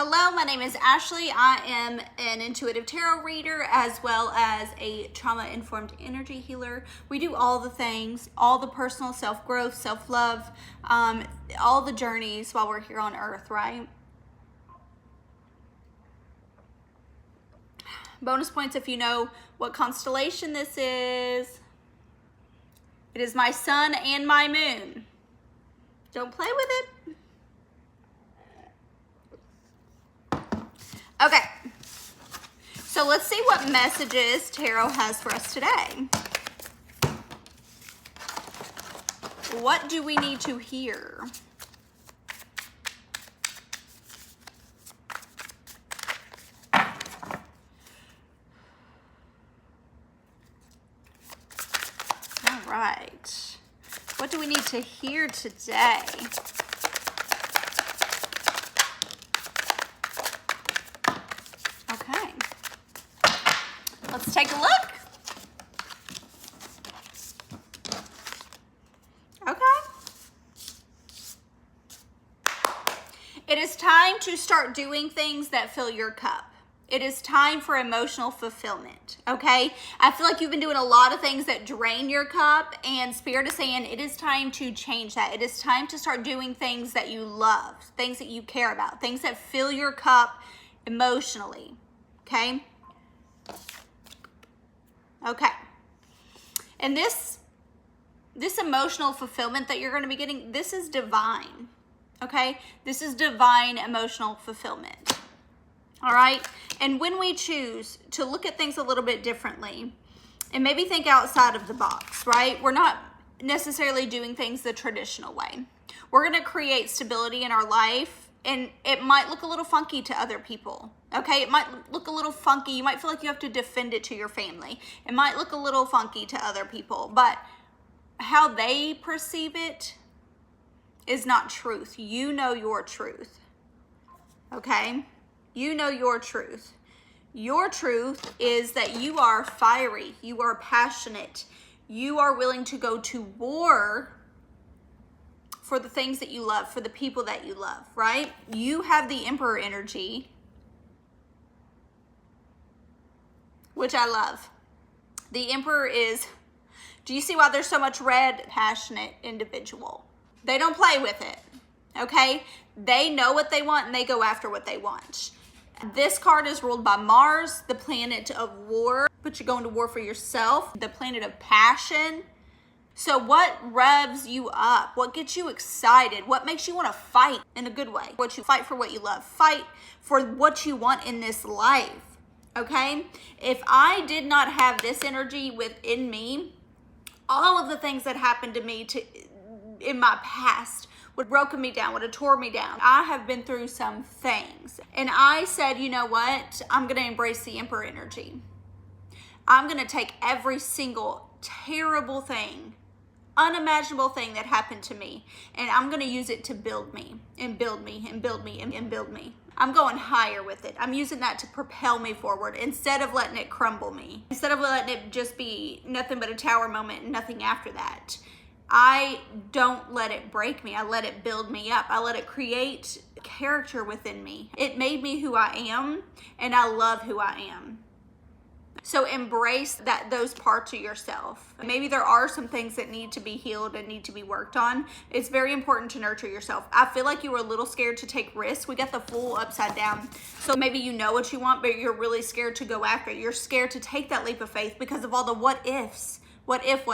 Hello, my name is Ashley. I am an intuitive tarot reader as well as a trauma-informed energy healer. We do all the things, all the personal self-growth, self-love, all the journeys while we're here on earth, right? Bonus points if you know what constellation this is. It is my sun and my moon. Don't play with it. Okay, so let's see what messages tarot has for us today. What do we need to hear? All right, what do we need to hear today? Okay, let's take a look. Okay. It is time to start doing things that fill your cup. It is time for emotional fulfillment, okay? I feel like you've been doing a lot of things that drain your cup, and Spirit is saying it is time to change that. It is time to start doing things that you love, things that you care about, things that fill your cup emotionally, okay? Okay. And this emotional fulfillment that you're going to be getting, this is divine, okay? This is divine emotional fulfillment. All right, and when we choose to look at things a little bit differently and maybe think outside of the box, right? We're not necessarily doing things the traditional way. We're gonna create stability in our life, and it might look a little funky to other people, okay? It might look a little funky. You might feel like you have to defend it to your family. It might look a little funky to other people, but how they perceive it is not truth. You know your truth, okay? You know your truth. Your truth is that you are fiery, you are passionate, you are willing to go to war for the things that you love, for the people that you love, right? You have the Emperor energy, which I love. The Emperor is, do you see why there's so much red? Passionate individual. They don't play with it, okay? They know what they want and they go after what they want. This card is ruled by Mars, the planet of war, but you're going to war for yourself, the planet of passion. So what revs you up? What gets you excited? What makes you want to fight in a good way? What you fight for, what you love, fight for what you want in this life, okay? If I did not have this energy within me, all of the things that happened to me in my past would have broken me down, would have tore me down. I have been through some things. And I said, you know what? I'm going to embrace the Emperor energy. I'm going to take every single terrible thing, unimaginable thing that happened to me, and I'm going to use it to build me and build me and build me and build me. I'm going higher with it. I'm using that to propel me forward instead of letting it crumble me. Instead of letting it just be nothing but a tower moment and nothing after that. I don't let it break me. I let it build me up. I let it create character within me. It made me who I am, and I love who I am. So embrace those parts of yourself. Maybe there are some things that need to be healed and need to be worked on. It's very important to nurture yourself. I feel like you were a little scared to take risks. We got the Fool upside down. So maybe you know what you want, but you're really scared to go after it. You're scared to take that leap of faith because of all the what ifs. What if?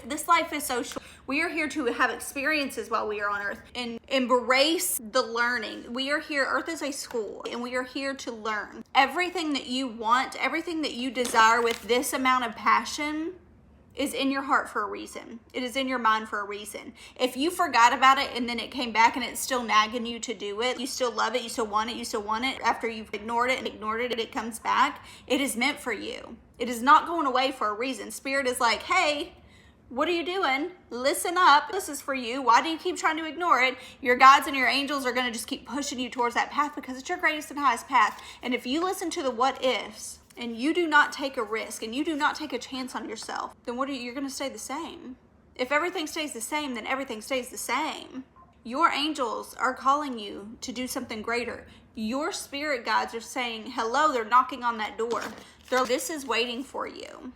This life is so short. We are here to have experiences while we are on earth and embrace the learning. We are here, earth is a school, and we are here to learn. Everything that you want, everything that you desire with this amount of passion is in your heart for a reason. It is in your mind for a reason. If you forgot about it and then it came back and it's still nagging you to do it, you still love it, you still want it, after you've ignored it, it comes back, it is meant for you. It is not going away for a reason. Spirit is like, hey, what are you doing? Listen up. This is for you. Why do you keep trying to ignore it? Your guides and your angels are going to just keep pushing you towards that path because it's your greatest and highest path. And if you listen to the what ifs and you do not take a risk and you do not take a chance on yourself, then you're going to stay the same. If everything stays the same, then everything stays the same. Your angels are calling you to do something greater. Your spirit guides are saying, hello, they're knocking on that door. This is waiting for you.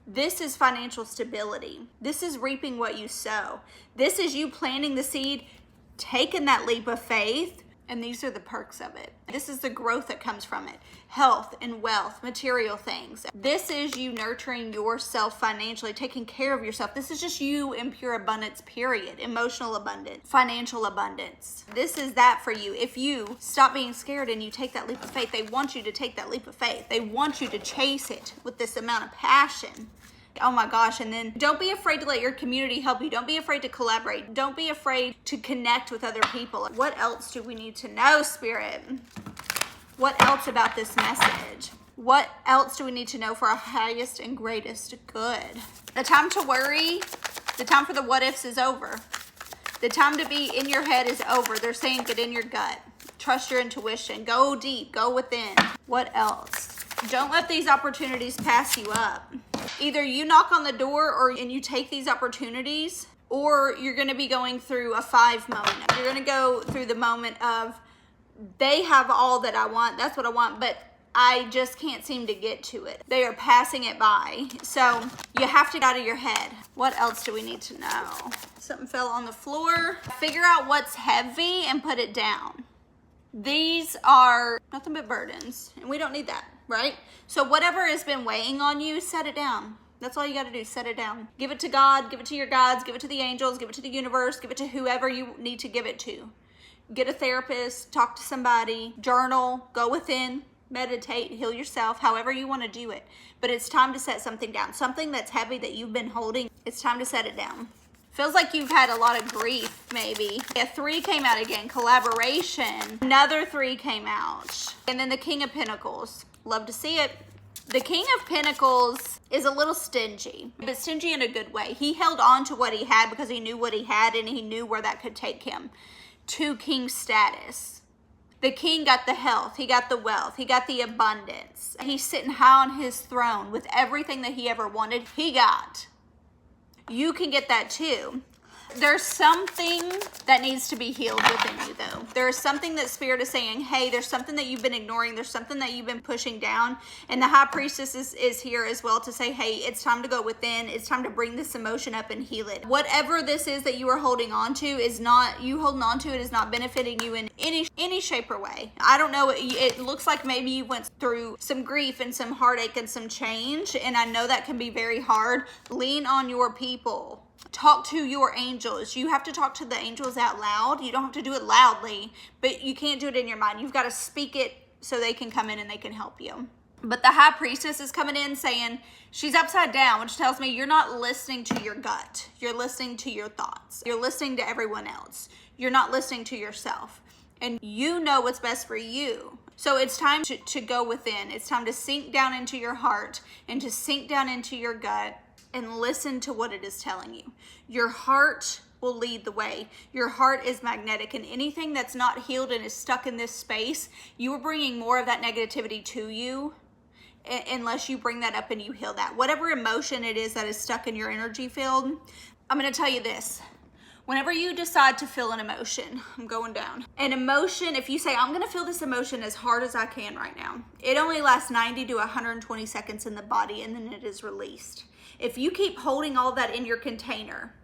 This is financial stability. This is reaping what you sow. This is you planting the seed, taking that leap of faith, and these are the perks of it. This is the growth that comes from it. Health and wealth, material things. This is you nurturing yourself financially, taking care of yourself. This is just you in pure abundance, period. Emotional abundance, financial abundance. This is that for you. If you stop being scared and you take that leap of faith, they want you to take that leap of faith. They want you to chase it with this amount of passion. Oh my gosh. And then don't be afraid to let your community help you. Don't be afraid to collaborate. Don't be afraid to connect with other people. What else do we need to know, Spirit? What else about this message? What else do we need to know for our highest and greatest good? The time to worry, the time for the what ifs is over. The time to be in your head is over. They're saying get in your gut. Trust your intuition. Go deep. Go within. What else? Don't let these opportunities pass you up. Either you knock on the door and you take these opportunities, or you're going to be going through a 5 moment. You're going to go through the moment of, they have all that I want. That's what I want, but I just can't seem to get to it. They are passing it by. So you have to get out of your head. What else do we need to know? Something fell on the floor. Figure out what's heavy and put it down. These are nothing but burdens, and we don't need that, right? So whatever has been weighing on you, set it down. That's all you got to do, set it down. Give it to God, give it to your guides, give it to the angels, give it to the universe, give it to whoever you need to give it to. Get a therapist, talk to somebody, journal, go within, meditate, heal yourself, however you want to do it. But it's time to set something down. Something that's heavy that you've been holding, it's time to set it down. Feels like you've had a lot of grief, maybe. A 3 came out again, collaboration. Another 3 came out. And then the King of Pentacles. Love to see it. The King of Pentacles is a little stingy, but stingy in a good way. He held on to what he had because he knew what he had and he knew where that could take him to king status. The king got the health, he got the wealth, he got the abundance. He's sitting high on his throne with everything that he ever wanted, he got. You can get that too. There's something that needs to be healed within you though. There's something that Spirit is saying, hey, there's something that you've been ignoring. There's something that you've been pushing down. And the High Priestess is here as well to say, hey, it's time to go within. It's time to bring this emotion up and heal it. Whatever this is that you are holding on to is not, you holding on to it is not benefiting you in any shape or way. I don't know. It looks like maybe you went through some grief and some heartache and some change. And I know that can be very hard. Lean on your people. Talk to your angels. You have to talk to the angels out loud. You don't have to do it loudly, but you can't do it in your mind. You've got to speak it so they can come in and they can help you. But the High Priestess is coming in saying she's upside down, which tells me you're not listening to your gut. You're listening to your thoughts. You're listening to everyone else. You're not listening to yourself. And you know what's best for you. So it's time to go within. It's time to sink down into your heart and to sink down into your gut and listen to what it is telling you. Your heart will lead the way. Your heart is magnetic, and anything that's not healed and is stuck in this space, you are bringing more of that negativity to you unless you bring that up and you heal that. Whatever emotion it is that is stuck in your energy field, I'm going to tell you this. Whenever you decide to feel an emotion, I'm going down. An emotion, if you say, I'm going to feel this emotion as hard as I can right now, it only lasts 90 to 120 seconds in the body, and then it is released. If you keep holding all that in your container,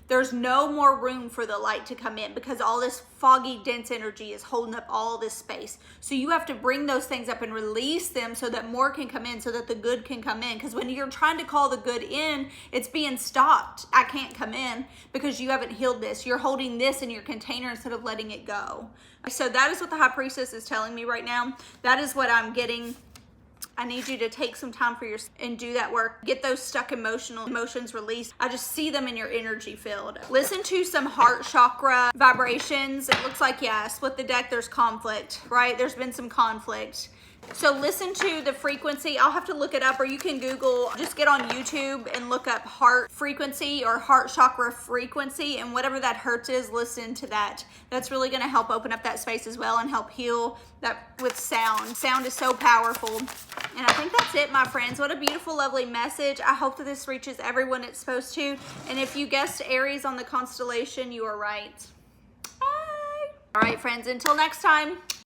there's no more room for the light to come in because all this foggy, dense energy is holding up all this space. So you have to bring those things up and release them so that more can come in, so that the good can come in. Because when you're trying to call the good in, it's being stopped. I can't come in because you haven't healed this. You're holding this in your container instead of letting it go. So that is what the High Priestess is telling me right now. That is what I'm getting. I need you to take some time for yourself and do that work. Get those stuck emotions released. I just see them in your energy field. Listen to some heart chakra vibrations. It looks like, yeah, split the deck, there's conflict, right? There's been some conflict. So listen to the frequency. I'll have to look it up, or you can Google, just get on YouTube and look up heart frequency or heart chakra frequency, and whatever that hertz is, listen to that. That's really going to help open up that space as well and help heal that with sound. Sound is so powerful. And I think that's it, my friends. What a beautiful, lovely message. I hope that this reaches everyone it's supposed to. And if you guessed Aries on the constellation, you are right. Bye. All right, friends, until next time.